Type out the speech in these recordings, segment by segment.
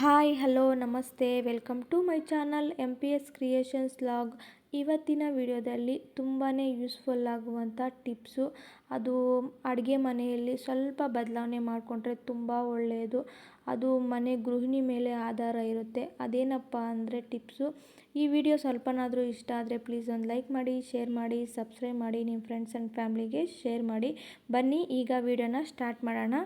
Hi hello ನಮಸ್ತೆ welcome to my channel MPS creations vlog. ಇವತ್ತಿನ ವಿಡಿಯೋದಲ್ಲಿ ತುಂಬಾ ಯೂಸ್ಫುಲ್ ಆಗುವಂಥ ಟಿಪ್ಸು. ಅದು ಅಡುಗೆ ಮನೆಯಲ್ಲಿ ಸ್ವಲ್ಪ ಬದಲಾವಣೆ ಮಾಡಿಕೊಂಡ್ರೆ ತುಂಬ ಒಳ್ಳೆಯದು. ಅದು ಮನೆ ಗೃಹಿಣಿ ಮೇಲೆ ಆಧಾರ ಇರುತ್ತೆ. ಅದೇನಪ್ಪ ಅಂದರೆ ಟಿಪ್ಸು. ಈ ವಿಡಿಯೋ ಸ್ವಲ್ಪನಾದರೂ ಇಷ್ಟ ಆದರೆ ಪ್ಲೀಸ್ ಒಂದು ಲೈಕ್ ಮಾಡಿ, ಶೇರ್ ಮಾಡಿ, ಸಬ್ಸ್ಕ್ರೈಬ್ ಮಾಡಿ, ನಿಮ್ಮ ಫ್ರೆಂಡ್ಸ್ ಆ್ಯಂಡ್ ಫ್ಯಾಮ್ಲಿಗೆ ಶೇರ್ ಮಾಡಿ. ಬನ್ನಿ ಈಗ ವಿಡಿಯೋನ ಸ್ಟಾರ್ಟ್ ಮಾಡೋಣ.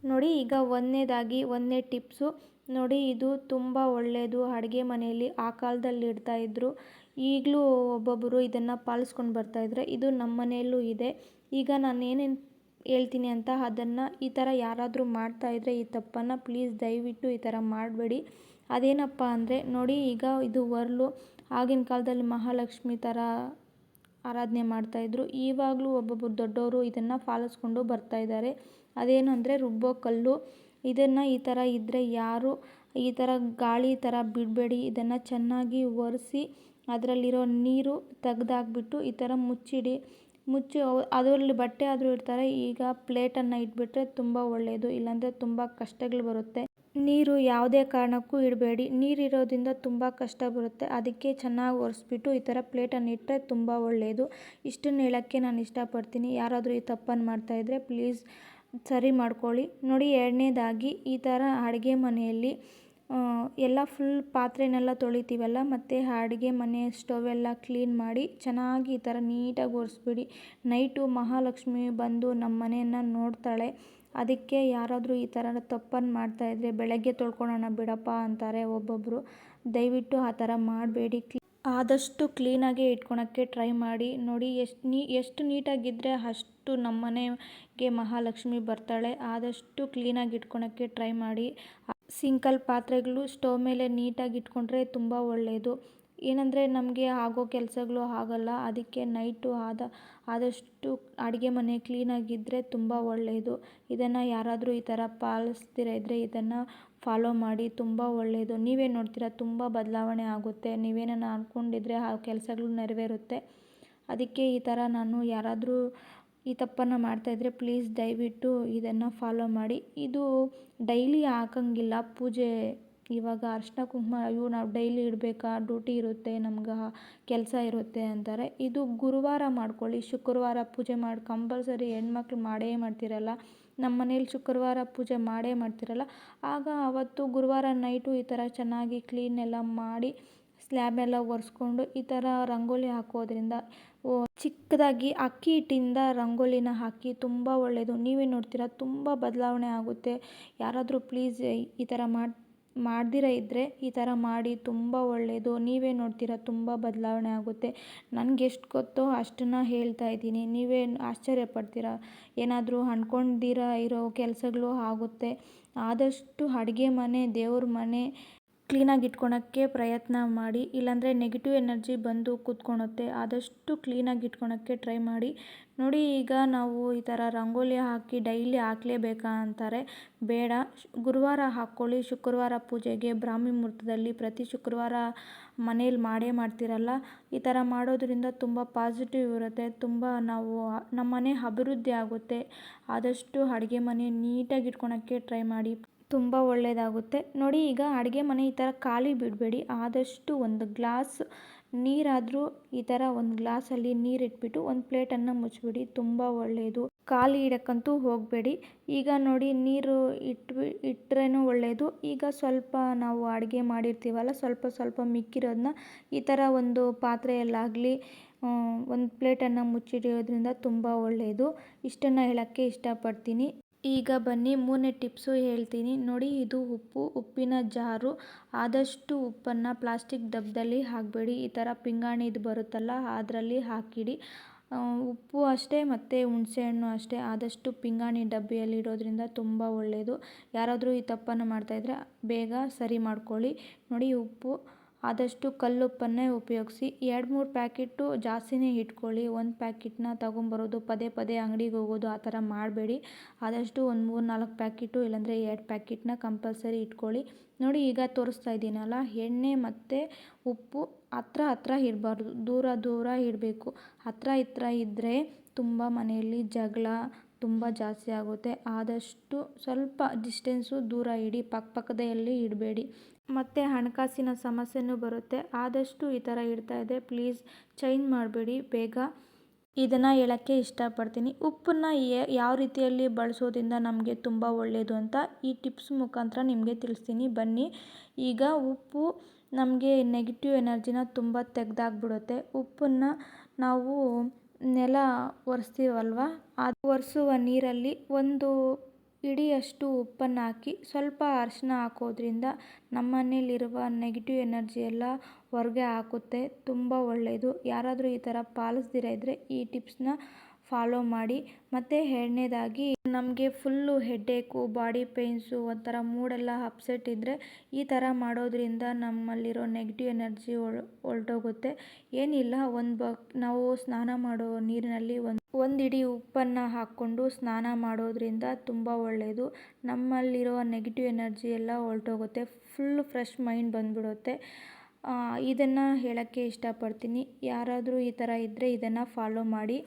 ನೋಡಿ, ಈಗ ಒಂದನೇ ಟಿಪ್ಸು ನೋಡಿ. ಇದು ತುಂಬ ಒಳ್ಳೆಯದು. ಅಡುಗೆ ಮನೆಯಲ್ಲಿ ಆ ಕಾಲದಲ್ಲಿ ಇಡ್ತಾಯಿದ್ರು, ಈಗಲೂ ಒಬ್ಬೊಬ್ಬರು ಇದನ್ನು ಪಾಲಿಸ್ಕೊಂಡು ಬರ್ತಾಯಿದ್ರೆ, ಇದು ನಮ್ಮ ಮನೆಯಲ್ಲೂ ಇದೆ. ಈಗ ನಾನು ಏನೇನು ಹೇಳ್ತೀನಿ ಅಂತ ಅದನ್ನು ಈ ಥರ ಯಾರಾದರೂ ಮಾಡ್ತಾಯಿದ್ರೆ ಈ ತಪ್ಪನ್ನು ಪ್ಲೀಸ್ ದಯವಿಟ್ಟು ಈ ಥರ ಮಾಡಬೇಡಿ. ಅದೇನಪ್ಪ ಅಂದರೆ ನೋಡಿ, ಈಗ ಇದು ಒರಳು. ಆಗಿನ ಕಾಲದಲ್ಲಿ ಮಹಾಲಕ್ಷ್ಮಿ ಥರ ಆರಾಧನೆ ಮಾಡ್ತಾಯಿದ್ರು. ಇವಾಗಲೂ ಒಬ್ಬೊಬ್ಬರು ದೊಡ್ಡವರು ಇದನ್ನು ಪಾಲಿಸ್ಕೊಂಡು ಬರ್ತಾಯಿದ್ದಾರೆ. ಅದೇನೆಂದರೆ ರುಬ್ಬೋ ಕಲ್ಲು. ಇದನ್ನು ಈ ಥರ ಇದ್ದರೆ ಯಾರು ಈ ಥರ ಗಾಳಿ ಥರ ಬಿಡಬೇಡಿ. ಇದನ್ನು ಚೆನ್ನಾಗಿ ಒರೆಸಿ ಅದರಲ್ಲಿರೋ ನೀರು ತೆಗೆದಾಕ್ಬಿಟ್ಟು ಈ ಥರ ಮುಚ್ಚಿ ಅದರಲ್ಲಿ ಬಟ್ಟೆ ಆದರೂ ಇಡ್ತಾರೆ. ಈಗ ಪ್ಲೇಟನ್ನು ಇಟ್ಬಿಟ್ರೆ ತುಂಬ ಒಳ್ಳೆಯದು, ಇಲ್ಲಾಂದರೆ ತುಂಬ ಕಷ್ಟಗಳು ಬರುತ್ತೆ. ನೀರು ಯಾವುದೇ ಕಾರಣಕ್ಕೂ ಇಡಬೇಡಿ. ನೀರಿರೋದ್ರಿಂದ ತುಂಬ ಕಷ್ಟ ಬರುತ್ತೆ. ಅದಕ್ಕೆ ಚೆನ್ನಾಗಿ ಒರೆಸ್ಬಿಟ್ಟು ಈ ಥರ ಪ್ಲೇಟನ್ನು ಇಟ್ಟರೆ ತುಂಬ ಒಳ್ಳೆಯದು. ಇಷ್ಟನ್ನು ಹೇಳೋಕ್ಕೆ ನಾನು ಇಷ್ಟಪಡ್ತೀನಿ. ಯಾರಾದರೂ ಈ ತಪ್ಪನ್ನು ಮಾಡ್ತಾಯಿದ್ರೆ ಪ್ಲೀಸ್ ಸರಿ ಮಾಡ್ಕೊಳ್ಳಿ. ನೋಡಿ, ಎರಡನೇದಾಗಿ ಈ ಥರ ಅಡುಗೆ ಮನೆಯಲ್ಲಿ ಎಲ್ಲ ಫುಲ್ ಪಾತ್ರೆನೆಲ್ಲ ತೊಳಿತೀವಲ್ಲ, ಮತ್ತು ಅಡುಗೆ ಮನೆ ಸ್ಟವ್ ಎಲ್ಲ ಕ್ಲೀನ್ ಮಾಡಿ ಚೆನ್ನಾಗಿ ಈ ಥರ ನೀಟಾಗಿ ಒರೆಸ್ಬಿಡಿ. ನೈಟು ಮಹಾಲಕ್ಷ್ಮಿ ಬಂದು ನಮ್ಮ ಮನೆಯನ್ನು ನೋಡ್ತಾಳೆ. ಅದಕ್ಕೆ ಯಾರಾದರೂ ಈ ಥರ ತಪ್ಪನ್ನು ಮಾಡ್ತಾಯಿದ್ರೆ ಬೆಳಗ್ಗೆ ತೊಳ್ಕೊಳ್ಳೋಣ ಬಿಡಪ್ಪ ಅಂತಾರೆ ಒಬ್ಬೊಬ್ಬರು. ದಯವಿಟ್ಟು ಆ ಥರ ಮಾಡಬೇಡಿ. ಆದಷ್ಟು ಕ್ಲೀನಾಗೇ ಇಟ್ಕೊಳಕ್ಕೆ ಟ್ರೈ ಮಾಡಿ. ನೋಡಿ, ಎಷ್ಟು ನೀಟಾಗಿದ್ದರೆ ಅಷ್ಟು ನಮ್ಮ ಮನೆಗೆ ಮಹಾಲಕ್ಷ್ಮಿ ಬರ್ತಾಳೆ. ಆದಷ್ಟು ಕ್ಲೀನಾಗಿ ಇಟ್ಕೊಳಕ್ಕೆ ಟ್ರೈ ಮಾಡಿ. ಸಿಂಕಲ್ ಪಾತ್ರೆಗಳು ಸ್ಟವ್ ಮೇಲೆ ನೀಟಾಗಿ ಇಟ್ಕೊಂಡ್ರೆ ತುಂಬ ಒಳ್ಳೆಯದು. ಏನಂದರೆ ನಮಗೆ ಆಗೋ ಕೆಲಸಗಳು ಆಗಲ್ಲ. ಅದಕ್ಕೆ ನೈಟು ಆದಷ್ಟು ಅಡುಗೆ ಮನೆ ಕ್ಲೀನಾಗಿದ್ದರೆ ತುಂಬ ಒಳ್ಳೆಯದು. ಇದನ್ನು ಯಾರಾದರೂ ಈ ಥರ ಪಾಲಿಸ್ದಿರ ಇದ್ದರೆ ಇದನ್ನು ಫಾಲೋ ಮಾಡಿ, ತುಂಬ ಒಳ್ಳೆಯದು. ನೀವೇ ನೋಡ್ತೀರಾ ತುಂಬ ಬದಲಾವಣೆ ಆಗುತ್ತೆ. ನೀವೇನನ್ನ ಅಂದ್ಕೊಂಡಿದ್ರೆ ಆ ಕೆಲಸಗಳು ನೆರವೇರುತ್ತೆ. ಅದಕ್ಕೆ ಈ ಥರ ನಾನು ಯಾರಾದರೂ ಈ ತಪ್ಪನ್ನು ಮಾಡ್ತಾಯಿದ್ರೆ ಪ್ಲೀಸ್ ದಯವಿಟ್ಟು ಇದನ್ನು ಫಾಲೋ ಮಾಡಿ. ಇದು ಡೈಲಿ ಹಾಕಂಗಿಲ್ಲ ಪೂಜೆ. ಇವಾಗ ಅರಿಶಿನ ಕುಂಕುಮ ನಾವು ಡೈಲಿ ಇಡಬೇಕಾ, ಡ್ಯೂಟಿ ಇರುತ್ತೆ, ನಮ್ಗೆ ಕೆಲಸ ಇರುತ್ತೆ ಅಂತಾರೆ. ಇದು ಗುರುವಾರ ಮಾಡ್ಕೊಳ್ಳಿ. ಶುಕ್ರವಾರ ಪೂಜೆ ಮಾಡಿ ಕಂಪಲ್ಸರಿ ಹೆಣ್ಮಕ್ಳು ಮಾಡೇ ಮಾಡ್ತಿರಲ್ಲ. ನಮ್ಮ ಮನೇಲಿ ಶುಕ್ರವಾರ ಪೂಜೆ ಮಾಡೇ ಮಾಡ್ತಿರಲ್ಲ. ಆಗ ಅವತ್ತು ಗುರುವಾರ ನೈಟು ಈ ಥರ ಚೆನ್ನಾಗಿ ಕ್ಲೀನ್ ಎಲ್ಲ ಮಾಡಿ ಸ್ಲ್ಯಾಬೆಲ್ಲ ಒರೆಸ್ಕೊಂಡು ಈ ಥರ ರಂಗೋಲಿ ಹಾಕೋದ್ರಿಂದ ಚಿಕ್ಕದಾಗಿ ಅಕ್ಕಿ ಹಿಟ್ಟಿಂದ ರಂಗೋಲಿನ ಹಾಕಿ ತುಂಬ ಒಳ್ಳೆಯದು. ನೀವೇ ನೋಡ್ತೀರಾ ತುಂಬ ಬದಲಾವಣೆ ಆಗುತ್ತೆ. ಯಾರಾದರೂ ಪ್ಲೀಸ್ ಈ ಥರ ಮಾಡ್ದಿರ ಇದ್ದರೆ ಈ ಥರ ಮಾಡಿ, ತುಂಬ ಒಳ್ಳೆಯದು. ನೀವೇ ನೋಡ್ತೀರಾ ತುಂಬ ಬದಲಾವಣೆ ಆಗುತ್ತೆ. ನನಗೆ ಎಷ್ಟು ಗೊತ್ತೋ ಅಷ್ಟನ್ನು ಹೇಳ್ತಾ ಇದ್ದೀನಿ. ನೀವೇ ಆಶ್ಚರ್ಯ ಪಡ್ತೀರಾ. ಏನಾದರೂ ಅಂದ್ಕೊಂಡಿರ ಇರೋ ಕೆಲಸಗಳು ಆಗುತ್ತೆ. ಆದಷ್ಟು ಅಡುಗೆ ಮನೆ, ದೇವ್ರ ಮನೆ ಕ್ಲೀನಾಗಿ ಇಟ್ಕೊಳಕ್ಕೆ ಪ್ರಯತ್ನ ಮಾಡಿ, ಇಲ್ಲಾಂದರೆ ನೆಗೆಟಿವ್ ಎನರ್ಜಿ ಬಂದು ಕೂತ್ಕೊಳುತ್ತೆ. ಆದಷ್ಟು ಕ್ಲೀನಾಗಿ ಇಟ್ಕೊಳಕ್ಕೆ ಟ್ರೈ ಮಾಡಿ. ನೋಡಿ, ಈಗ ನಾವು ಈ ಥರ ರಂಗೋಲಿ ಹಾಕಿ ಡೈಲಿ ಹಾಕಲೇಬೇಕಾ ಅಂತಾರೆ. ಬೇಡ, ಗುರುವಾರ ಹಾಕ್ಕೊಳ್ಳಿ. ಶುಕ್ರವಾರ ಪೂಜೆಗೆ ಬ್ರಾಹ್ಮಿ ಮುಹೂರ್ತದಲ್ಲಿ ಪ್ರತಿ ಶುಕ್ರವಾರ ಮನೇಲಿ ಮಾಡೇ ಮಾಡ್ತಿರಲ್ಲ. ಈ ಥರ ಮಾಡೋದ್ರಿಂದ ತುಂಬ ಪಾಸಿಟಿವ್ ಇರುತ್ತೆ. ತುಂಬ ನಮ್ಮ ಮನೆ ಅಭಿವೃದ್ಧಿ ಆಗುತ್ತೆ. ಆದಷ್ಟು ಅಡುಗೆ ಮನೆ ನೀಟಾಗಿ ಇಟ್ಕೊಳಕ್ಕೆ ಟ್ರೈ ಮಾಡಿ, ತುಂಬ ಒಳ್ಳೆಯದಾಗುತ್ತೆ. ನೋಡಿ, ಈಗ ಅಡುಗೆ ಮನೆ ಈ ಥರ ಖಾಲಿ ಬಿಡಬೇಡಿ. ಆದಷ್ಟು ಒಂದು ಗ್ಲಾಸ್ ನೀರಾದರೂ ಈ ಥರ ಒಂದು ಗ್ಲಾಸಲ್ಲಿ ನೀರಿಟ್ಬಿಟ್ಟು ಒಂದು ಪ್ಲೇಟನ್ನು ಮುಚ್ಚಿಬಿಡಿ. ತುಂಬ ಒಳ್ಳೆಯದು. ಖಾಲಿ ಇಡೋಕ್ಕಂತೂ ಹೋಗಬೇಡಿ. ಈಗ ನೋಡಿ, ನೀರು ಇಟ್ಟರೇನೂ ಒಳ್ಳೆಯದು. ಈಗ ಸ್ವಲ್ಪ ನಾವು ಅಡುಗೆ ಮಾಡಿರ್ತೀವಲ್ಲ, ಸ್ವಲ್ಪ ಮಿಕ್ಕಿರೋದನ್ನ ಈ ಥರ ಒಂದು ಪಾತ್ರೆಯಲ್ಲಾಗಲಿ ಒಂದು ಪ್ಲೇಟನ್ನು ಮುಚ್ಚಿಡೋದ್ರಿಂದ ತುಂಬ ಒಳ್ಳೆಯದು. ಇಷ್ಟನ್ನು ಹೇಳೋಕ್ಕೆ ಇಷ್ಟಪಡ್ತೀನಿ. ಈಗ ಬನ್ನಿ ಮೂರನೇ ಟಿಪ್ಸು ಹೇಳ್ತೀನಿ. ನೋಡಿ, ಇದು ಉಪ್ಪಿನ ಜಾರು. ಆದಷ್ಟು ಉಪ್ಪನ್ನು ಪ್ಲಾಸ್ಟಿಕ್ ಡಬ್ಬದಲ್ಲಿ ಹಾಕಬೇಡಿ. ಈ ಥರ ಪಿಂಗಾಣಿದು ಬರುತ್ತಲ್ಲ ಅದರಲ್ಲಿ ಹಾಕಿಡಿ. ಉಪ್ಪು ಅಷ್ಟೇ ಮತ್ತು ಹುಣಸೆಹಣ್ಣು ಅಷ್ಟೇ. ಆದಷ್ಟು ಪಿಂಗಾಣಿ ಡಬ್ಬಿಯಲ್ಲಿ ಇಡೋದ್ರಿಂದ ತುಂಬ ಒಳ್ಳೆಯದು. ಯಾರಾದರೂ ಈ ತಪ್ಪನ್ನು ಮಾಡ್ತಾಯಿದ್ರೆ ಬೇಗ ಸರಿ ಮಾಡ್ಕೊಳ್ಳಿ. ನೋಡಿ, ಉಪ್ಪು ಆದಷ್ಟು ಕಲ್ಲುಪ್ಪನ್ನೇ ಉಪಯೋಗಿಸಿ. 2-3 ಪ್ಯಾಕೆಟು ಜಾಸ್ತಿನೇ ಇಟ್ಕೊಳ್ಳಿ. ಒಂದು ಪ್ಯಾಕೆಟ್ನ ತೊಗೊಂಬರೋದು, ಪದೇ ಅಂಗಡಿಗೆ ಹೋಗೋದು ಆ ಥರ ಮಾಡಬೇಡಿ. ಆದಷ್ಟು ಒಂದು 3-4 ಪ್ಯಾಕೆಟು ಇಲ್ಲಾಂದರೆ 2 ಪ್ಯಾಕೆಟ್ನ ಕಂಪಲ್ಸರಿ ಇಟ್ಕೊಳ್ಳಿ. ನೋಡಿ, ಈಗ ತೋರಿಸ್ತಾ ಇದ್ದೀನಲ್ಲ, ಎಣ್ಣೆ ಮತ್ತು ಉಪ್ಪು ಹತ್ರ ಇರಬಾರ್ದು, ದೂರ ಇಡಬೇಕು. ಹತ್ರ ಇದ್ದರೆ ತುಂಬ ಮನೆಯಲ್ಲಿ ಜಗಳ ತುಂಬ ಜಾಸ್ತಿ ಆಗುತ್ತೆ. ಆದಷ್ಟು ಸ್ವಲ್ಪ ಡಿಸ್ಟೆನ್ಸು ದೂರ ಇಡಿ, ಪಕ್ಕದಲ್ಲಿ ಇಡಬೇಡಿ. ಮತ್ತು ಹಣಕಾಸಿನ ಸಮಸ್ಯೆನೂ ಬರುತ್ತೆ. ಆದಷ್ಟು ಈ ಥರ ಇಡ್ತಾಯಿದ್ದರೆ ಪ್ಲೀಸ್ ಚೇಂಜ್ ಮಾಡಬೇಡಿ ಬೇಗ. ಇದನ್ನು ಹೇಳೋಕ್ಕೆ ಇಷ್ಟಪಡ್ತೀನಿ. ಉಪ್ಪನ್ನು ಯಾವ ರೀತಿಯಲ್ಲಿ ಬಳಸೋದ್ರಿಂದ ನಮಗೆ ತುಂಬ ಒಳ್ಳೆಯದು ಅಂತ ಈ ಟಿಪ್ಸ್ ಮುಖಾಂತರ ನಿಮಗೆ ತಿಳಿಸ್ತೀನಿ ಬನ್ನಿ. ಈಗ ಉಪ್ಪು ನಮಗೆ ನೆಗೆಟಿವ್ ಎನರ್ಜಿನ ತುಂಬ ತೆಗೆದಾಕ್ಬಿಡುತ್ತೆ. ಉಪ್ಪನ್ನು ನಾವು ನೆಲ ಒರೆಸ್ತೀವಲ್ವ, ಅದು ಒರೆಸುವ ನೀರಲ್ಲಿ ಒಂದು ಹಿಡಿಯಷ್ಟು ಉಪ್ಪನ್ನು ಹಾಕಿ ಸ್ವಲ್ಪ ಅರಿಶಿನ ಹಾಕೋದ್ರಿಂದ ನಮ್ಮ ಮನೆಯಲ್ಲಿರುವ ನೆಗೆಟಿವ್ ಎನರ್ಜಿ ಎಲ್ಲ ಹೊರಗೆ ಹಾಕುತ್ತೆ. ತುಂಬ ಒಳ್ಳೆಯದು. ಯಾರಾದರೂ ಈ ಥರ ಪಾಲಿಸ್ದಿರ ಇದ್ದರೆ ಈ ಟಿಪ್ಸ್ನ ಫಾಲೋ ಮಾಡಿ. ಮತ್ತು ಎರಡನೇದಾಗಿ ನಮಗೆ ಫುಲ್ಲು ಹೆಡ್ಡೇಕು, ಬಾಡಿ ಪೇಯ್ನ್ಸು, ಒಂಥರ ಮೂಡೆಲ್ಲ ಅಪ್ಸೆಟ್ ಇದ್ದರೆ ಈ ಥರ ಮಾಡೋದ್ರಿಂದ ನಮ್ಮಲ್ಲಿರೋ ನೆಗೆಟಿವ್ ಎನರ್ಜಿ ಹೊರಟೋಗುತ್ತೆ. ಏನಿಲ್ಲ, ನಾವು ಸ್ನಾನ ಮಾಡೋ ನೀರಿನಲ್ಲಿ ಒಂದು ಹಿಡಿ ಉಪ್ಪನ್ನು ಹಾಕ್ಕೊಂಡು ಸ್ನಾನ ಮಾಡೋದ್ರಿಂದ ತುಂಬ ಒಳ್ಳೆಯದು. ನಮ್ಮಲ್ಲಿರೋ ನೆಗೆಟಿವ್ ಎನರ್ಜಿ ಎಲ್ಲ ಹೊರಟೋಗುತ್ತೆ. ಫುಲ್ಲು ಫ್ರೆಶ್ ಮೈಂಡ್ ಬಂದ್ಬಿಡುತ್ತೆ. ಇದನ್ನು ಹೇಳೋಕ್ಕೆ ಇಷ್ಟಪಡ್ತೀನಿ. ಯಾರಾದರೂ ಈ ಥರ ಇದ್ದರೆ ಇದನ್ನು ಫಾಲೋ ಮಾಡಿ.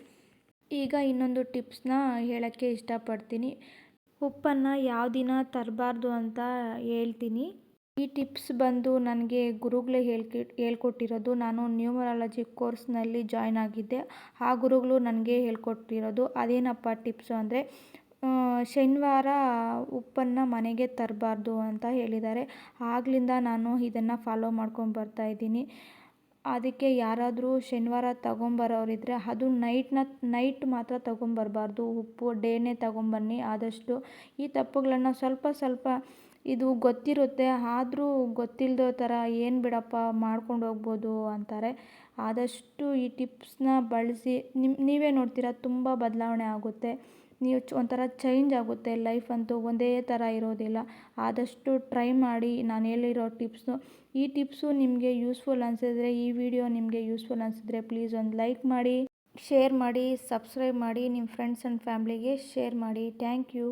ಈಗ ಇನ್ನೊಂದು ಟಿಪ್ಸ್ನ ಹೇಳೋಕ್ಕೆ ಇಷ್ಟಪಡ್ತೀನಿ. ಉಪ್ಪನ್ನು ಯಾವ ದಿನ ತರಬಾರ್ದು ಅಂತ ಹೇಳ್ತೀನಿ. ಈ ಟಿಪ್ಸ್ ಬಂದು ನನಗೆ ಗುರುಗಳೇ ಹೇಳ್ಕೊಟ್ಟಿರೋದು. ನಾನು ನ್ಯೂಮರಾಲಜಿ ಕೋರ್ಸ್ನಲ್ಲಿ ಜಾಯ್ನ್ ಆಗಿದ್ದೆ. ಆ ಗುರುಗಳು ನನಗೆ ಹೇಳ್ಕೊಟ್ಟಿರೋದು. ಅದೇನಪ್ಪ ಟಿಪ್ಸು ಅಂದರೆ, ಶನಿವಾರ ಉಪ್ಪನ್ನು ಮನೆಗೆ ತರಬಾರ್ದು ಅಂತ ಹೇಳಿದ್ದಾರೆ. ಆಗ್ಲಿಂದ ನಾನು ಇದನ್ನು ಫಾಲೋ ಮಾಡ್ಕೊಂಡು ಬರ್ತಾಯಿದ್ದೀನಿ. ಅದಕ್ಕೆ ಯಾರಾದರೂ ಶನಿವಾರ ತೊಗೊಂಬರೋರಿದ್ದರೆ ಅದು ನೈಟ್ ಮಾತ್ರ ತೊಗೊಂಬರ್ಬಾರ್ದು. ಉಪ್ಪು ಡೇನೇ ತೊಗೊಂಬನ್ನಿ ಆದಷ್ಟು. ಈ ತಪ್ಪುಗಳನ್ನು ಸ್ವಲ್ಪ ಇದು ಗೊತ್ತಿರುತ್ತೆ, ಆದರೂ ಗೊತ್ತಿಲ್ಲದೋ ಥರ ಏನು ಬಿಡಪ್ಪ ಮಾಡ್ಕೊಂಡು ಹೋಗ್ಬೋದು ಅಂತಾರೆ. ಆದಷ್ಟು ಈ ಟಿಪ್ಸ್ನ ಬಳಸಿ. ನೀವೇ ನೋಡ್ತೀರಾ ತುಂಬ ಬದಲಾವಣೆ ಆಗುತ್ತೆ. ನೀವು ಒಂಥರ ಚೇಂಜ್ ಆಗುತ್ತೆ. ಲೈಫ್ ಅಂತೂ ಒಂದೇ ಥರ ಇರೋದಿಲ್ಲ. ಆದಷ್ಟು ಟ್ರೈ ಮಾಡಿ ನಾನು ಹೇಳಿರೋ ಟಿಪ್ಸು. ಈ ಟಿಪ್ಸು ನಿಮಗೆ ಯೂಸ್ಫುಲ್ ಅನಿಸಿದ್ರೆ, ಈ ವಿಡಿಯೋ ನಿಮಗೆ ಯೂಸ್ಫುಲ್ ಅನಿಸಿದ್ರೆ ಪ್ಲೀಸ್ ಒಂದು ಲೈಕ್ ಮಾಡಿ, ಶೇರ್ ಮಾಡಿ, ಸಬ್ಸ್ಕ್ರೈಬ್ ಮಾಡಿ, ನಿಮ್ಮ ಫ್ರೆಂಡ್ಸ್ ಆ್ಯಂಡ್ ಫ್ಯಾಮ್ಲಿಗೆ ಶೇರ್ ಮಾಡಿ. Thank you.